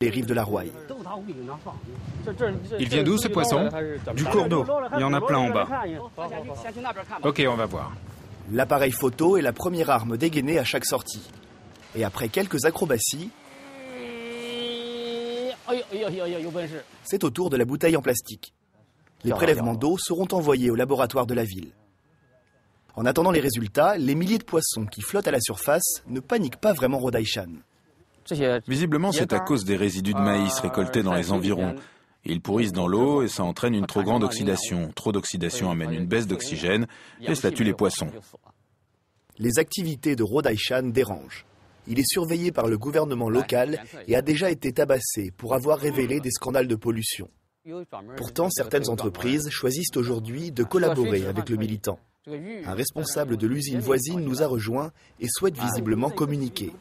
les rives de la Rouaille. Il vient d'où ce poisson? Du cours d'eau. Il y en a plein en bas. Ok, on va voir. L'appareil photo est la première arme dégainée à chaque sortie. Et après quelques acrobaties, c'est au tour de la bouteille en plastique. Les prélèvements d'eau seront envoyés au laboratoire de la ville. En attendant les résultats, les milliers de poissons qui flottent à la surface ne paniquent pas vraiment Rodaïchan. Visiblement, c'est à cause des résidus de maïs récoltés dans les environs. Ils pourrissent dans l'eau et ça entraîne une trop grande oxydation. Trop d'oxydation amène une baisse d'oxygène et cela tue les poissons. Les activités de Rodaïchan dérangent. Il est surveillé par le gouvernement local et a déjà été tabassé pour avoir révélé des scandales de pollution. Pourtant, certaines entreprises choisissent aujourd'hui de collaborer avec le militant. Un responsable de l'usine voisine nous a rejoints et souhaite visiblement communiquer.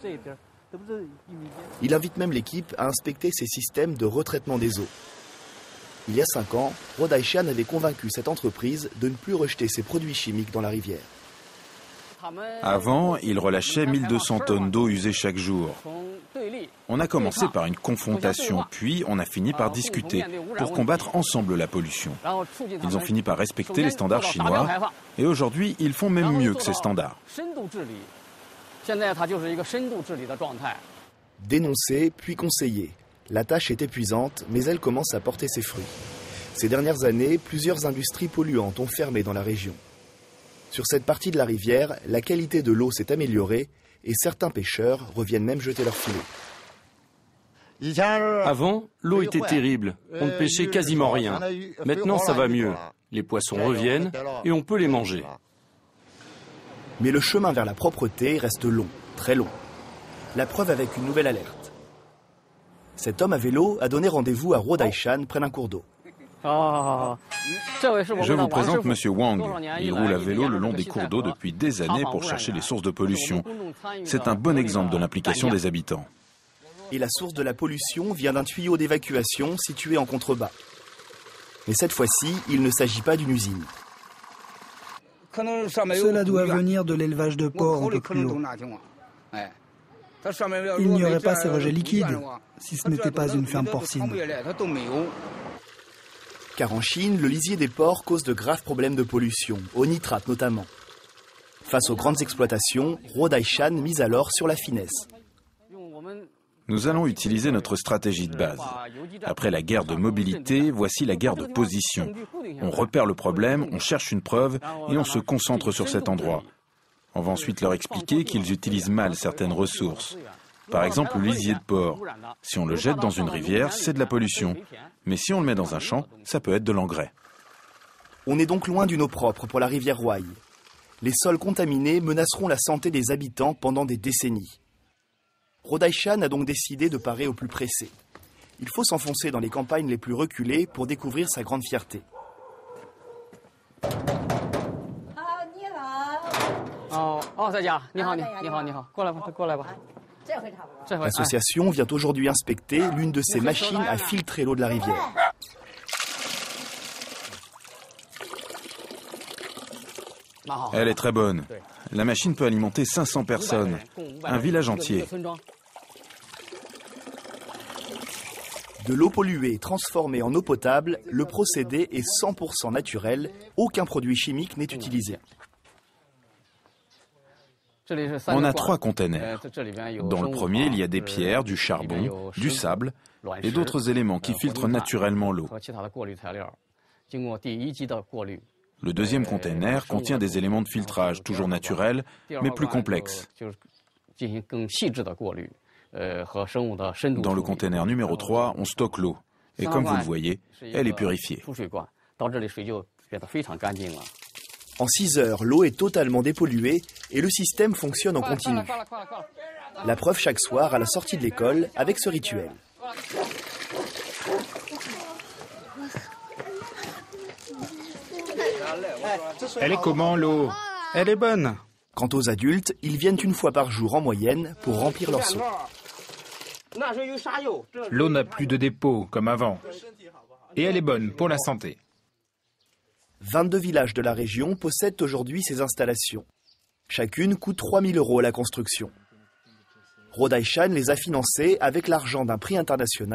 Il invite même l'équipe à inspecter ces systèmes de retraitement des eaux. Il y a 5 ans, Rodaïchan avait convaincu cette entreprise de ne plus rejeter ses produits chimiques dans la rivière. Avant, ils relâchaient 1200 tonnes d'eau usée chaque jour. On a commencé par une confrontation, puis on a fini par discuter pour combattre ensemble la pollution. Ils ont fini par respecter les standards chinois et aujourd'hui, ils font même mieux que ces standards. Dénoncer, puis conseiller. La tâche est épuisante, mais elle commence à porter ses fruits. Ces dernières années, plusieurs industries polluantes ont fermé dans la région. Sur cette partie de la rivière, la qualité de l'eau s'est améliorée et certains pêcheurs reviennent même jeter leurs filets. Avant, l'eau était terrible. On ne pêchait quasiment rien. Maintenant, ça va mieux. Les poissons reviennent et on peut les manger. Mais le chemin vers la propreté reste long, très long. La preuve avec une nouvelle alerte. Cet homme à vélo a donné rendez-vous à Rodaïchan, près d'un cours d'eau. Je vous présente Monsieur Wang. Il roule à vélo le long des cours d'eau depuis des années pour chercher les sources de pollution. C'est un bon exemple de l'implication des habitants. Et la source de la pollution vient d'un tuyau d'évacuation situé en contrebas. Mais cette fois-ci, il ne s'agit pas d'une usine. Cela doit venir de l'élevage de porcs un peu plus haut. Il n'y aurait pas ces rejets liquides si ce n'était pas une ferme porcine. Car en Chine, le lisier des porcs cause de graves problèmes de pollution, au nitrate notamment. Face aux grandes exploitations, Rodaïchan mise alors sur la finesse. Nous allons utiliser notre stratégie de base. Après la guerre de mobilité, voici la guerre de position. On repère le problème, on cherche une preuve et on se concentre sur cet endroit. On va ensuite leur expliquer qu'ils utilisent mal certaines ressources. Par exemple, le lisier de porc. Si on le jette dans une rivière, c'est de la pollution. Mais si on le met dans un champ, ça peut être de l'engrais. On est donc loin d'une eau propre pour la rivière Rouaille. Les sols contaminés menaceront la santé des habitants pendant des décennies. Rodaïchan a donc décidé de parer au plus pressé. Il faut s'enfoncer dans les campagnes les plus reculées pour découvrir sa grande fierté. L'association vient aujourd'hui inspecter l'une de ces machines à filtrer l'eau de la rivière. Elle est très bonne. La machine peut alimenter 500 personnes, un village entier. De l'eau polluée transformée en eau potable, le procédé est 100% naturel, aucun produit chimique n'est utilisé. On a 3 containers. Dans le premier, il y a des pierres, du charbon, du sable et d'autres éléments qui filtrent naturellement l'eau. Le deuxième container contient des éléments de filtrage, toujours naturels, mais plus complexes. Dans le container numéro 3, on stocke l'eau. Et comme vous le voyez, elle est purifiée. En 6 heures, l'eau est totalement dépolluée et le système fonctionne en continu. La preuve chaque soir à la sortie de l'école avec ce rituel. Elle est comment, l'eau? Elle est bonne. Quant aux adultes, ils viennent une fois par jour en moyenne pour remplir leur seau. L'eau n'a plus de dépôt, comme avant. Et elle est bonne pour la santé. 22 villages de la région possèdent aujourd'hui ces installations. Chacune coûte 3 000 € à la construction. Rodaishan les a financés avec l'argent d'un prix international